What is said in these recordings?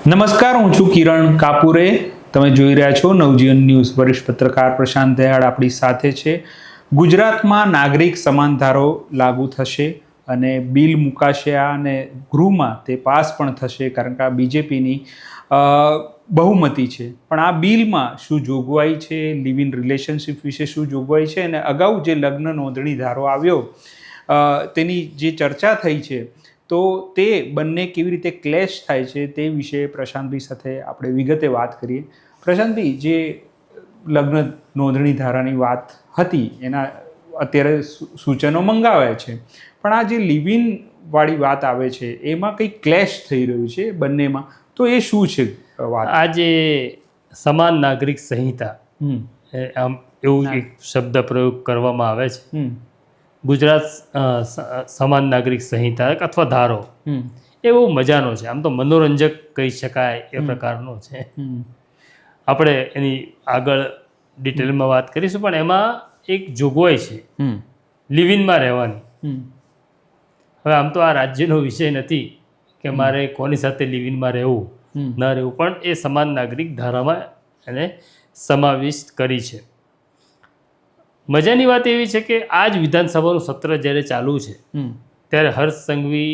નમસ્કાર, હું છું કિરણ કાપુરે. તમે જોઈ રહ્યા છો નવજીવન ન્યૂઝ. વરિષ્ઠ પત્રકાર પ્રશાંત દયાળ આપણી સાથે છે. ગુજરાતમાં નાગરિક સમાન ધારો લાગુ થશે અને બિલ મુકાશે અને ગૃહમાં તે પાસ પણ થશે, કારણ કે આ બીજેપીની બહુમતી છે. પણ આ બિલમાં શું જોગવાઈ છે, લિવ ઇન રિલેશનશિપ વિશે શું જોગવાઈ છે, અને અગાઉ જે લગ્ન નોંધણી ધારો આવ્યો તેની જે ચર્ચા થઈ છે, તો તે બંને કેવી રીતે ક્લેશ થાય છે તે વિશે પ્રશાંતભાઈ સાથે આપણે વિગતે વાત કરીએ. પ્રશાંતભાઈ, જે લગ્ન નોંધણી ધારાની વાત હતી એના અત્યારે સૂચનો મંગાવ્યા છે, પણ આ જે લિવ ઇન વાળી વાત આવે છે એમાં કંઈક ક્લેશ થઈ રહ્યું છે બંનેમાં, તો એ શું છે વાત? આ જે સમાન નાગરિક સંહિતા, આમ એવું એક શબ્દ પ્રયોગ કરવામાં આવે છે. ગુજરાત સમાન નાગરિક સંહિતા અથવા ધારો એ બહુ મજાનો છે. આમ તો મનોરંજક કહી શકાય એ પ્રકારનો છે. આપણે એની આગળ ડિટેલમાં વાત કરીશું, પણ એમાં એક જોગવાઈ છે લિવિનમાં રહેવાની. હવે આમ તો આ રાજ્યનો વિષય નથી કે મારે કોની સાથે લિવિનમાં રહેવું ન રહેવું, પણ એ સમાન નાગરિક ધારામાં એને સમાવિષ્ટ કરી છે. મજાની વાત એવી છે કે આ જ વિધાનસભાનું સત્ર જ્યારે ચાલુ છે ત્યારે હર્ષ સંઘવી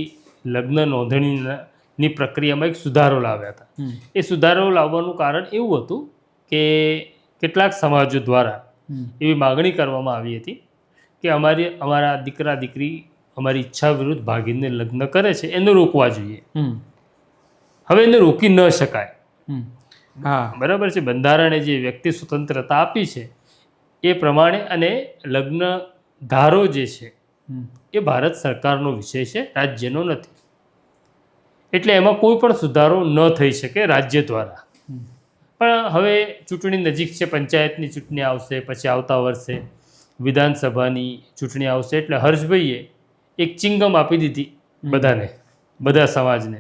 લગ્ન નોંધણીની પ્રક્રિયામાં એક સુધારો લાવ્યા હતા. એ સુધારો લાવવાનું કારણ એવું હતું કે કેટલાક સમાજો દ્વારા એવી માગણી કરવામાં આવી હતી કે અમારા દીકરા દીકરી અમારી ઈચ્છા વિરુદ્ધ ભાગીને લગ્ન કરે છે, એને રોકવા જોઈએ. હવે એને રોકી ન શકાય. બરાબર છે. બંધારણે જે વ્યક્તિ સ્વતંત્રતા આપી છે એ પ્રમાણે, અને લગ્ન ધારો જે છે એ ભારત સરકારનો વિષય છે, રાજ્યનો નથી. એટલે એમાં કોઈ પણ સુધારો ન થઈ શકે રાજ્ય દ્વારા. પણ હવે ચૂંટણી નજીક છે, પંચાયતની ચૂંટણી આવશે, પછી આવતા વર્ષે વિધાનસભાની ચૂંટણી આવશે, એટલે હર્ષભાઈએ એક ચિંગમ આપી દીધી બધાને, બધા સમાજને,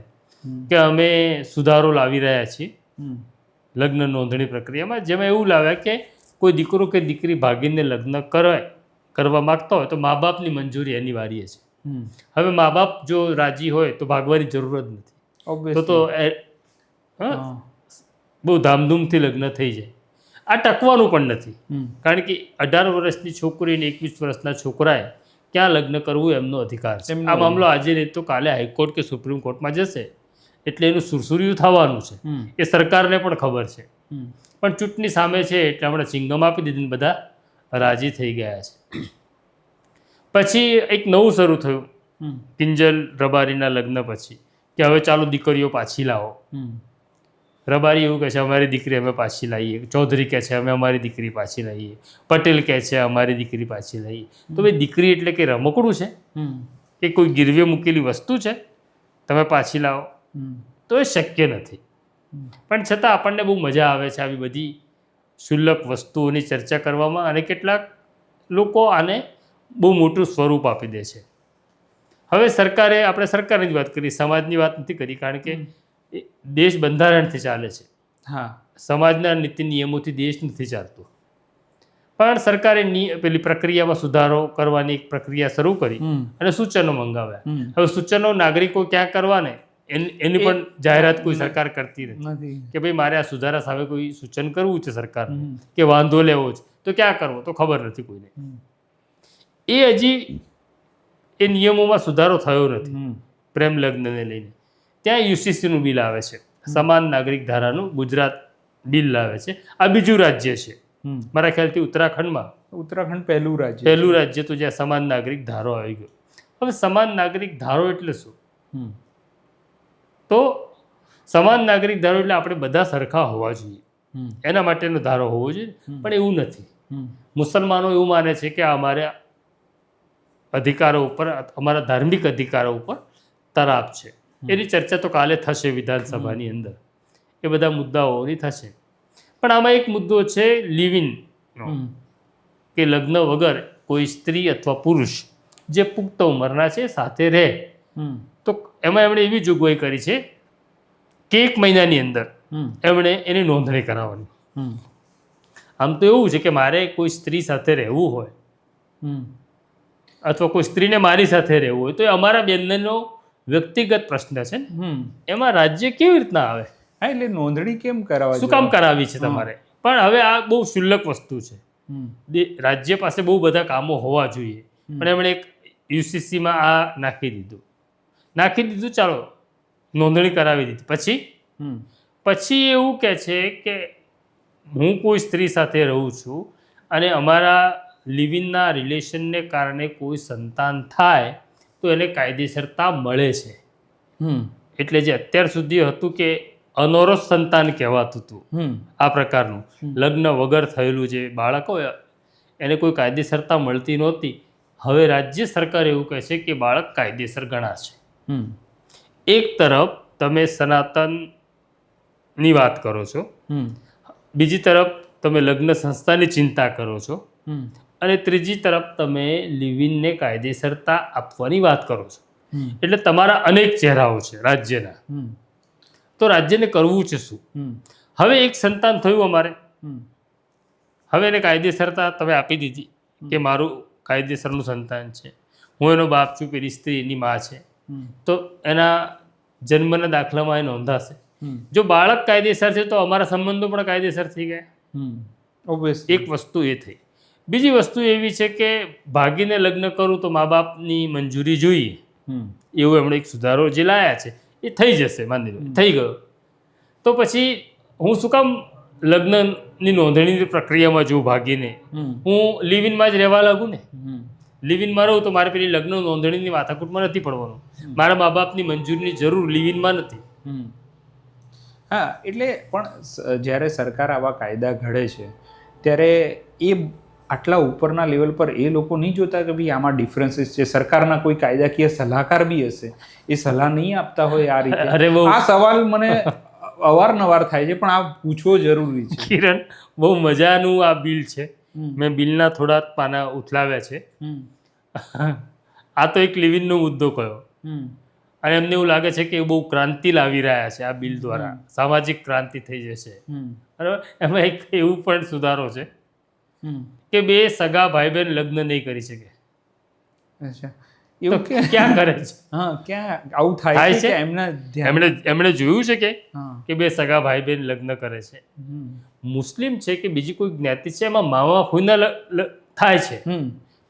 કે અમે સુધારો લાવી રહ્યા છીએ લગ્ન નોંધણી પ્રક્રિયામાં. જેમાં એવું લાવ્યા કે કોઈ દીકરો કે દીકરી ભાગીને લગ્ન કરવા માગતા હોય તો મા બાપની મંજૂરી અનિવાર્ય છે. હવે મા બાપ જો રાજી હોય તો ભાગવાની જરૂર જ નથી. તો બહુ ધામધૂમથી લગ્ન થઈ જાય. આ ટકવાનું પણ નથી, કારણ કે 18 વર્ષની છોકરી અને 21 વર્ષના છોકરાએ ક્યાં લગ્ન કરવું એમનો અધિકાર છે. આ મામલો આજે નહીં તો કાલે હાઈકોર્ટ કે સુપ્રીમ કોર્ટમાં જશે, એટલે એનું સુરસુર્યું થવાનું છે. એ સરકારને પણ ખબર છે. પણ ચૂંટણી સામે છે એટલે હમણાં ચિંગમ આપી દીધી, બધા રાજી થઈ ગયા છે. પછી એક નવું શરૂ થયું કિંજલ રબારીના લગ્ન પછી, કે હવે ચાલો દીકરીઓ પાછી લાવો. રબારી એવું કહે છે અમારી દીકરી અમે પાછી લાવીએ, ચૌધરી કહે છે અમે અમારી દીકરી પાછી લાવીએ, પટેલ કહે છે અમારી દીકરી પાછી લાવીએ. તો ભાઈ દીકરી એટલે કે રમકડું છે કે કોઈ ગીરવે મૂકેલી વસ્તુ છે તમે પાછી લાવો? તો એ શક્ય નથી. પણ છતાં આપણને બહુ મજા આવે છે આવી બધી શુલ્લક વસ્તુઓની ચર્ચા કરવામાં, અને કેટલાક લોકો આને બહુ મોટું સ્વરૂપ આપી દે છે. હવે આપણે સરકારની જ વાત કરી, સમાજની વાત નથી કરી, કારણ કે દેશ બંધારણથી ચાલે છે. સમાજના નીતિ નિયમોથી દેશ નથી ચાલતો. પણ સરકારે પેલી પ્રક્રિયામાં સુધારો કરવાની એક પ્રક્રિયા શરૂ કરી અને સૂચનો મંગાવ્યા. હવે સૂચનો નાગરિકો ક્યાં કરવાને એની પણ જાહેરાત કોઈ સરકાર કરતી નથી કે ભાઈ મારે આ સુધારા સામે કોઈ સૂચન કરવું છે સરકારને, કે વાંધો લેવો છે, તો ક્યાં કરવો તો ખબર નથી કોઈને. એ હજી એ નિયમોમાં સુધારો થયો નથી પ્રેમ લગ્નને લઈને. ત્યાં યુસીસીનું બિલ આવે છે, સમાન નાગરિક ધારાનું ગુજરાત બિલ લાવે છે. આ બીજું રાજ્ય છે મારા ખ્યાલથી ઉત્તરાખંડમાં. ઉત્તરાખંડ પહેલું રાજ્ય તો જ્યાં સમાન નાગરિક ધારો આવી ગયો. હવે સમાન નાગરિક ધારો એટલે શું? તો સમાન નાગરિક ધારો એટલે આપણે બધા સરખા હોવા જોઈએ, એના માટેનો ધારો હોવો જોઈએ. પણ એવું નથી. મુસલમાનો એવું માને છે કે અમારા અધિકારો ઉપર, અમારા ધાર્મિક અધિકારો ઉપર તરાપ છે. એની ચર્ચા તો કાલે થશે વિધાનસભાની અંદર, એ બધા મુદ્દાઓની થશે. પણ આમાં એક મુદ્દો છે લિવ ઇન, કે લગ્ન વગર કોઈ સ્ત્રી અથવા પુરુષ જે પુખ્ત ઉંમરના છે સાથે રહે, તો એમાં એમણે એવી જોગવાઈ કરી છે કે 1 મહિનાની અંદર એમણે એની નોંધણી કરાવવાની. આમ તો એવું છે કે મારે કોઈ સ્ત્રી સાથે રહેવું હોય અથવા કોઈ સ્ત્રીને મારી સાથે રહેવું હોય તો એ અમારા બંનેનો વ્યક્તિગત પ્રશ્ન છે ને, એમાં રાજ્ય કેવી રીતના આવે? હા, એટલે નોંધણી કેમ કરાવવા શું કામ કરાવી છે તમારે? પણ હવે આ બહુ શુલ્લક વસ્તુ છે. રાજ્ય પાસે બહુ બધા કામો હોવા જોઈએ, પણ એમણે એક યુસીસીમાં આ નાખી દીધું. ચાલો નોંધણી કરાવી દીધી. પછી એવું કહે છે કે હું કોઈ સ્ત્રી સાથે રહું છું અને અમારા લિવિંગના રિલેશનને કારણે કોઈ સંતાન થાય તો એને કાયદેસરતા મળે છે. એટલે જે અત્યાર સુધી હતું કે અનોરસ સંતાન કહેવાતું હતું, આ પ્રકારનું લગ્ન વગર થયેલું જે બાળક હોય એને કોઈ કાયદેસરતા મળતી નહોતી. હવે રાજ્ય સરકાર એવું કહે છે કે બાળક કાયદેસર ગણાશે. એક તરફ તમે સનાતનની વાત કરો છો, બીજી તરફ તમે લગ્ન સંસ્થાની ચિંતા કરો છો, અને ત્રીજી તરફ તમે લિવિંગને કાયદેસરતા આપવાની વાત કરો છો. એટલે તમારા અનેક ચહેરાઓ છે રાજ્યના. તો રાજ્યને કરવું છે શું? હવે એક સંતાન થયું અમારે, હવે એને કાયદેસરતા તમે આપી દીધી કે મારું કાયદેસરનું સંતાન છે, હું એનો બાપ છું, પેલી સ્ત્રી એની માં છે, તો એના જન્મના દાખલામાં એ નોંધાશે. જો બાળક કાયદેસર છે તો અમારા સંબંધો પણ કાયદેસર થઈ ગયા. એક વસ્તુ એ થઈ. બીજી વસ્તુ એવી છે કે ભાગીને લગ્ન કરું તો મા બાપની મંજૂરી જોઈએ, એવું એમણે એક સુધારો જે લાયા છે એ થઈ જશે. માની લો થઈ ગયો તો પછી હું શું કામ લગ્નની નોંધણીની પ્રક્રિયામાં જોઉં ભાગીને? હું લિવિનમાં જ રહેવા લાગુ ને. લિવિનમાં રહું તો મારે પેલી લગ્ન નોંધણીની માથાકૂટમાં નથી પડવાનું. મારા મા બાપની મંજૂરીની જરૂર લિવિનમાં નથી. હા, એટલે પણ જ્યારે સરકાર આવા કાયદા ઘડે છે ત્યારે એ આટલા ઉપરના લેવલ પર એ લોકો નહીં જોતા કે ભાઈ આમાં ડિફરન્સીસ છે. સરકારના કોઈ કાયદાકીય સલાહકાર બી હશે, એ સલાહ નહીં આપતા હોય આ રીતે. આ સવાલ મને અવારનવાર થાય છે, પણ આ પૂછવો જરૂરી છે. કિરણ, બહુ મજાનું આ બિલ છે. મેં બિલના થોડા પાના ઉથલાવ્યા છે. આ તો એક લિવિંગનો મુદ્દો કયો, અને એમને એવું લાગે છે કે બહુ ક્રાંતિ લાવી રહ્યા છે આ બિલ દ્વારા, સામાજિક ક્રાંતિ થઈ જશે. બરાબર. એમાં એક એવું પણ સુધારો છે કે બે સગા ભાઈ બહેન લગ્ન નહીં કરી શકે. એવું ક્યાં કરે છે? ક્યાં આવું થાય છે? એમણે જોયું છે કે બે સગા ભાઈ બહેન લગ્ન કરે છે. મુસ્લિમ છે કે બીજી કોઈ જ્ઞાતિ છે, એમાં મામા ફૂઈના થાય છે,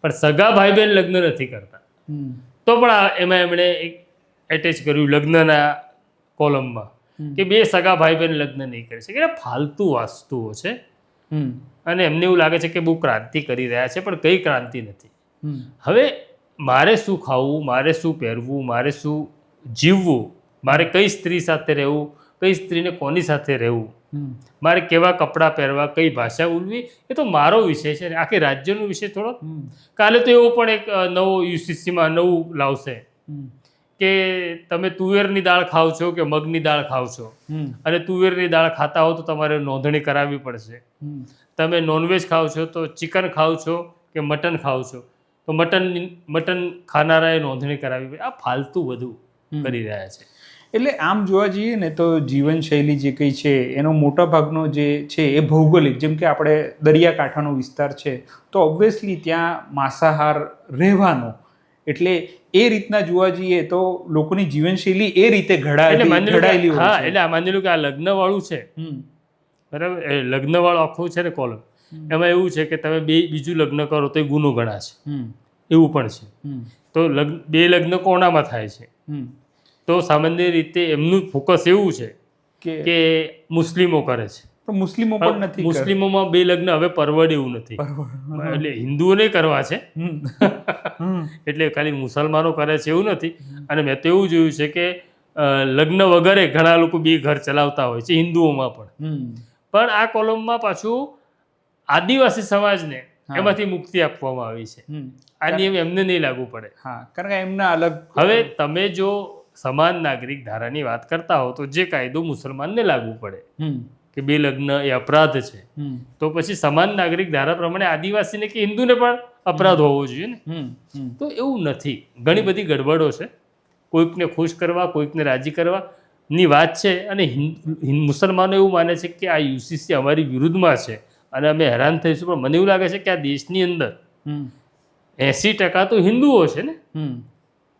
પણ સગા ભાઈ બહેન લગ્ન નથી કરતા. તો પણ એમાં એમણે એક એટેચ કર્યું લગ્નના કોલમમાં કે બે સગા ભાઈ બહેન લગ્ન નહીં કરી શકે. એટલે ફાલતુ વસ્તુઓ છે, અને એમને એવું લાગે છે કે બહુ ક્રાંતિ કરી રહ્યા છે, પણ કઈ ક્રાંતિ નથી. હવે મારે શું ખાવું, મારે શું પહેરવું, મારે શું જીવવું, મારે કઈ સ્ત્રી સાથે રહેવું, કઈ સ્ત્રીને કોની સાથે રહેવું, મારે કેવા કપડાં પહેરવા, કઈ ભાષા બોલવી, એ તો મારો વિષય છે. આખી રાજ્યનો વિષય થોડો. કાલે તો એવો પણ એક નવો યુસીસીમાં નવું લાવશે કે તમે તુવેરની દાળ ખાવ છો કે મગની દાળ ખાવ છો, અને તુવેરની દાળ ખાતા હો તો તમારે નોંધણી કરાવવી પડશે. તમે નોનવેજ ખાવ છો તો ચિકન ખાવ છો કે મટન ખાવ છો તો મટન ખાનારાએ નોંધણી કરાવવી પડે. આ ફાલતુ બધું કરી રહ્યા છે. એટલે આમ જોવા જઈએ ને તો જીવનશૈલી જે કંઈ છે એનો મોટા ભાગનો જે છે એ ભૌગોલિક, જેમ કે આપણે દરિયાકાંઠાનો વિસ્તાર છે તો ઓબ્વિયસલી ત્યાં માંસાહાર રહેવાનો, એટલે એ રીતના જોવા જઈએ તો લોકોની જીવનશૈલી એ રીતે ઘડાયેલી હોય છે. એટલે માની લો કે આ લગ્નવાળું છે, બરાબર, એ લગ્નવાળું આખું છે ને કોલમ, એમાં એવું છે કે તમે બીજું લગ્ન કરો તો એ ગુનો ગણાશે, એવું પણ છે. તો બે લગ્ન કોણામાં થાય છે? તો સામાન્ય રીતે એમનું ફોકસ એવું છે કે મુસ્લિમો કરે છે, પણ મુસ્લિમો પણ નથી. મુસ્લિમોમાં બે લગ્ન હવે પરવડે એવું નથી, એટલે હિન્દુઓને કરવા છે, એટલે ખાલી મુસલમાનો કરે છે એવું નથી. અને મેં તો એવું જોયું છે કે લગ્ન વગરે ઘણા લોકો બે ઘર ચલાવતા હોય છે હિન્દુઓમાં પણ. પણ આ કોલમમાં પાછું આદિવાસી સમાજને એમાંથી મુક્તિ આપવામાં આવી છે. આ નિયમ એમને નહીં લાગુ પડે. કારણ કે એમના અલગ. હવે તમે જો સમાન નાગરિક ધારાની વાત કરતા હો તો જે કાયદો મુસલમાનને લાગુ પડે કે બે લગ્ન એ અપરાધ છે, તો પછી સમાન નાગરિક ધારા પ્રમાણે આદિવાસીને કે હિન્દુને પણ અપરાધ હોવો જોઈએ ને. તો એવું નથી. ઘણી બધી ગડબડો છે. કોઈકને ખુશ કરવા, કોઈકને રાજી કરવાની વાત છે. અને મુસલમાનો એવું માને છે કે આ યુસીસી અમારી વિરુદ્ધમાં છે અને અમે હેરાન થઈશું. પણ મને એવું લાગે છે કે આ દેશની અંદર 80% તો હિન્દુઓ છે ને,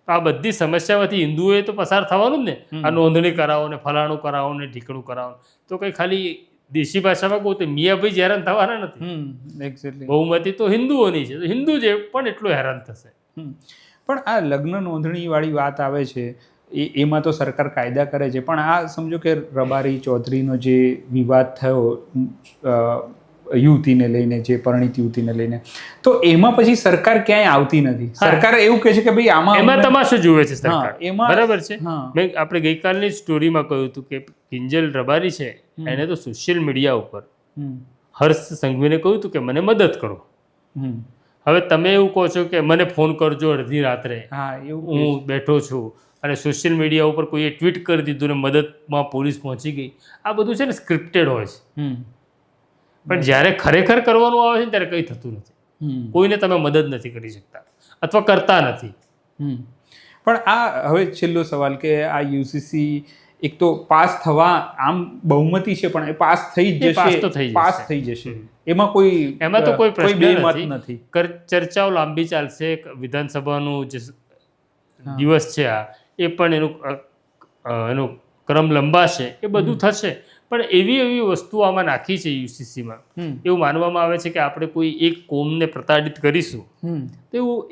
આ બધી સમસ્યામાંથી હિન્દુઓએ તો પસાર થવાનું જ ને. આ નોંધણી કરાવો ને ફલાણું કરાવો ને ઢીકણું કરાવો, તો કંઈ ખાલી દેશી ભાષામાં કહું તો મિયાભાઈ જ હેરાન થવાના નથી. એક્ઝેક્ટલી. બહુમતી તો હિન્દુઓની છે, તો હિન્દુ જે પણ એટલું હેરાન થશે. પણ આ લગ્ન નોંધણીવાળી વાત આવે છે એમાં તો સરકાર કાયદા કરે છે, પણ આ સમજો કે રબારી ચૌધરીનો જે વિવાદ થયો યુવતીને લઈને, જે પરિણીત યુવતીને લઈને, તો એમાં પછી સરકાર ક્યાંય આવતી નથી. સરકાર એવું કહે છે કે ભાઈ એમાં તમાશું જુએ છે સરકાર. એમાં બરાબર છે. મેં આપણે ગઈકાલની સ્ટોરીમાં કહ્યું હતું કે કિંજલ રબારી છે, એને તો સોશિયલ મીડિયા ઉપર હર્ષ સંઘવીને કહ્યું હતું કે મને મદદ કરો. હવે તમે એવું કહો છો કે મને ફોન કરજો અડધી રાત્રે, હું બેઠો છું, અને સોશિયલ મીડિયા ઉપર કોઈએ ટ્વીટ કરી દીધું ને મદદમાં પોલીસ પહોંચી ગઈ. આ બધું છે ને સ્ક્રિપ્ટેડ હોય છે. પણ જ્યારે ખરેખર કરવાનું આવે છે ને ત્યારે કંઈ થતું નથી. કોઈને તમે મદદ નથી કરી શકતા અથવા કરતા નથી. પણ આ હવે છેલ્લો સવાલ કે આ યુસીસી એક તો પાસ થવા આમ બહુમતી છે, પણ એ પાસ થઈ જ જશે, પાસ થઈ જશે, એમાં તો કોઈ પ્રશ્ન નથી. ચર્ચાઓ લાંબી ચાલશે. વિધાનસભાનું જે દિવસ છે આ, એ પણ એનો ક્રમ લંબાશે, એ બધું થશે. પણ એવી વસ્તુઓ આમાં નાખી છે યુસીસીમાં, એવું માનવામાં આવે છે કે આપણે કોઈ એક કોમને પ્રતાડિત કરીશું.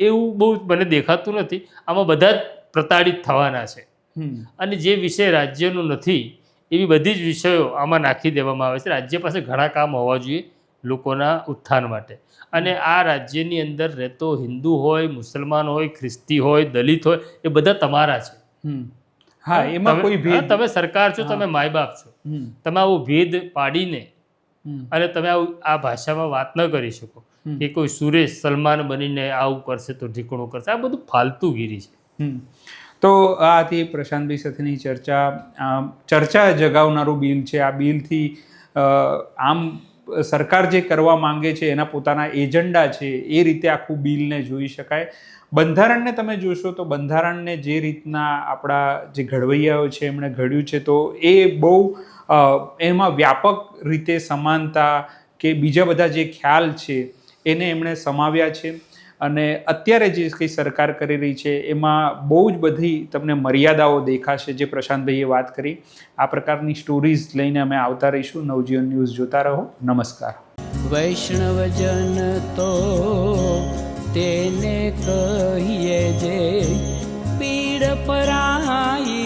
એવું બહુ મને દેખાતું નથી. આમાં બધા જ પ્રતાડિત થવાના છે, અને જે વિષય રાજ્યનો નથી એવી બધી જ વિષયો આમાં નાખી દેવામાં આવે છે. રાજ્ય પાસે ઘણા કામ હોવા જોઈએ લોકોના ઉત્થાન માટે, અને આ રાજ્યની અંદર રહેતો હિન્દુ હોય, મુસલમાન હોય, ખ્રિસ્તી હોય, દલિત હોય, એ બધા તમારા છે. હા, એમાં કોઈ ભેદ, તમે સરકાર છો, તમે માય બાપ છો, તમે આવો ભેદ પાડીને અને તમે આ ભાષામાં વાત ન કરી શકો કે કોઈ સુરેશ સલમાન બનીને આવું કરશે તો ઢીકણું કરશે. આ બધું ફાલતુગીરી છે. તો આ હતી પ્રશાંતભાઈ સાથેની ચર્ચા જગાવનારું બિલ છે. આ બિલથી આમ સરકાર જે કરવા માંગે છે એના પોતાના એજન્ડા છે એ રીતે આખું બિલને જોઈ શકાય. બંધારણને તમે જોશો તો બંધારણને જે રીતના આપણા જે ઘડવૈયાઓ છે એમણે ઘડ્યું છે, તો એ બહુ એમાં વ્યાપક રીતે સમાનતા કે બીજા બધા જે ખ્યાલ છે એને એમણે સમાવ્યા છે. અને અત્યારે જે કંઈ સરકાર કરી રહી છે એમાં બહુ જ બધી તમને મર્યાદાઓ દેખાશે, જે પ્રશાંતભાઈએ વાત કરી. આ પ્રકારની સ્ટોરીઝ લઈને અમે આવતા રહીશું. નવજીવન ન્યૂઝ જોતા રહો. નમસ્કાર. વૈષ્ણવજન તો તેને કહીએ જે પીડ પરાઈ.